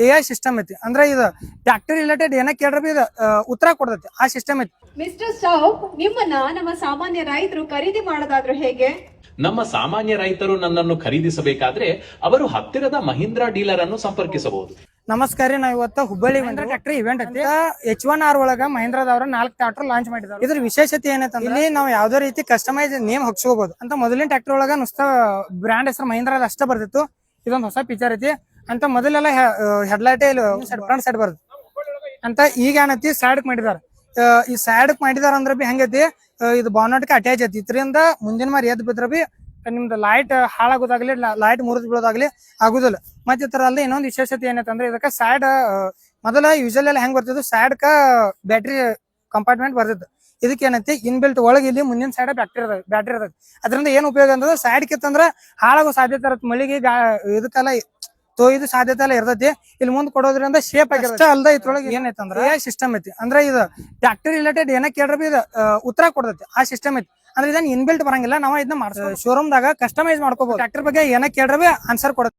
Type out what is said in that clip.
AI system ಐತಿ. ಅಂದ್ರೆ ಇದು ಟ್ರ್ಯಾಕ್ಟರ್ ರಿಲೇಟೆಡ್ ಏನ ಕೇಳ್ರಿ ಇದು ಉತ್ತರ ಕೊಡ್ತೈತಿ. ಆ ಸಿಸ್ಟಮ್ ಐತಿ. ಮಿಸ್ಟರ್ ಸಾಬ್, ನಿಮ್ಮನ್ನ ನಮ್ಮ ಸಾಮಾನ್ಯ ರೈತರು ಖರೀದಿ ಮಾಡೋದಾದ್ರೂ ಹೇಗೆ? ನಮ್ಮ ಸಾಮಾನ್ಯ ರೈತರು ನನ್ನನ್ನು ಖರೀದಿಸಬೇಕಾದ್ರೆ ಅವರು ಹತ್ತಿರದ ಮಹೀಂದ್ರಾ ಡೀಲರ್ ಅನ್ನು ಸಂಪರ್ಕಿಸಬಹುದು. ನಮಸ್ಕಾರ. ನಾವ್ ಇವತ್ತು ಹುಬ್ಬಳ್ಳಿ ಟ್ರ್ಯಾಕ್ಟರ್ ಇವೆಂಟ್ ಐತಿ. H1R ಒಳಗ ಮಹೀಂದ್ರದವ್ರ 4 ಟ್ರ್ಯಾಕ್ಟರ್ ಲಾಂಚ್ ಮಾಡಿದ್ದಾರೆ. ಇದ್ರ ವಿಶೇಷತೆ ಏನಂತಂದ್ರೆ ಇಲ್ಲಿ ನಾವು ಯಾವ್ದೇ ರೀತಿ ಕಸ್ಟಮೈಸ್ ನೇಮ್ ಹಾಕ್ಸ್ಕೋಬಹುದು ಅಂತ. ಮೊದಲಿನ ಟ್ರ್ಯಾಕ್ಟರ್ ಒಳಗ ನುಸ್ತ ಬ್ರ್ಯಾಂಡ್ ಹೆಸರು ಮಹೀಂದ್ರದ ಅಷ್ಟ ಬರ್ತಿತ್ತು. ಇದೊಂದು ಹೊಸ ಫೀಚರ್ ಐತಿ ಅಂತ. ಮೊದಲೆಲ್ಲ ಹೆಡ್ಲೈಟ್ ಫ್ರಂಟ್ ಸೈಡ್ ಬರ್ತದೆ ಅಂತ. ಈಗ ಏನೈತಿ ಸೈಡ್ ಮಾಡಿದಾರ. ಈ ಸೈಡ್ ಮಾಡಿದಾರ ಅಂದ್ರ ಬಿ ಹೆಂಗೈತಿ, ಇದು ಬಾನಟ್ಗೆ ಅಟ್ಯಾಚ್ ಐತಿ. ಇದರಿಂದ ಮುಂದಿನ ಮಾರಿ ಎದ್ ಬಿದ್ರ ಬಿ ನಿಮ್ದು ಲೈಟ್ ಹಾಳಾಗೋದಾಗ್ಲಿ, ಲೈಟ್ ಮುರಿದ್ ಬೀಳೋದಾಗ್ಲಿ ಆಗುದಿಲ್ಲ. ಮತ್ತೆ ಈ ತರ ಅಲ್ಲ ಇನ್ನೊಂದು ವಿಶೇಷತೆ ಏನೈತಂದ್ರೆ ಇದಕ್ಕ ಸೈಡ್ ಮೊದಲ ಯೂಶಲ್ ಎಲ್ಲ ಹೆಂಗ್ ಬರ್ತಿದ್ದು, ಸೈಡ್ ಕ ಬ್ಯಾಟ್ರಿ ಕಂಪಾರ್ಟ್ಮೆಂಟ್ ಬರ್ತಿತ್ತು. ಇದಕ್ಕೆ ಏನೈತಿ ಇನ್ಬಿಲ್ಟ್ ಒಳಗೆ ಇಲ್ಲಿ ಮುಂದಿನ ಸೈಡ್ ಬ್ಯಾಟ್ರಿ ಇರ್ತೈತಿ. ಅದರಿಂದ ಏನ್ ಉಪಯೋಗ ಅಂತಂದ್ರೆ ಸೈಡ್ ಕಿತ್ತಂದ್ರ ಹಾಳಾಗೋ ಸಾಧ್ಯತೆ ಇರತ್ತೆ. ಮಳಿಗೆ ಇದಕ್ಕೆಲ್ಲ ತೊಯ್ದು ಸಾಧ್ಯತೆ ಎಲ್ಲ ಇರ್ತೈತಿ. ಇಲ್ಲಿ ಮುಂದ್ ಕೊಡೋದ್ರಿಂದ ಶೇಪ್ ಆಗಿರುತ್ತೆ. ಅಲ್ದ ಇದ್ರೊಳಗೆ ಏನೈತಂದ್ರೆ AI ಸಿಸ್ಟಮ್ ಐತಿ. ಅಂದ್ರೆ ಇದು ಟ್ರ್ಯಾಕ್ಟರ್ ರಿಲೇಟೆಡ್ ಏನ ಕೇಳ್ರಿ ಇದು ಉತ್ತರ ಕೊಡ್ತೈತಿ. ಆ ಸಿಸ್ಟಮ್ ಐತಿ. ಅಂದ್ರೆ ಇದನ್ನ ಇನ್ಬಿಲ್ಟ್ ಬರಂಗಿಲ್ಲ. ನಾವ್ ಇದನ್ನ ಶೋರೂಮ್ ದಾಗ ಕಸ್ಟಮೈಸ್ ಮಾಡ್ಕೋಬಹುದು. ಟ್ರ್ಯಾಕ್ಟರ್ ಬಗ್ಗೆ ಏನ ಕೇಳ್ರಿ ಆನ್ಸರ್ ಕೊಡುತ್ತೆ.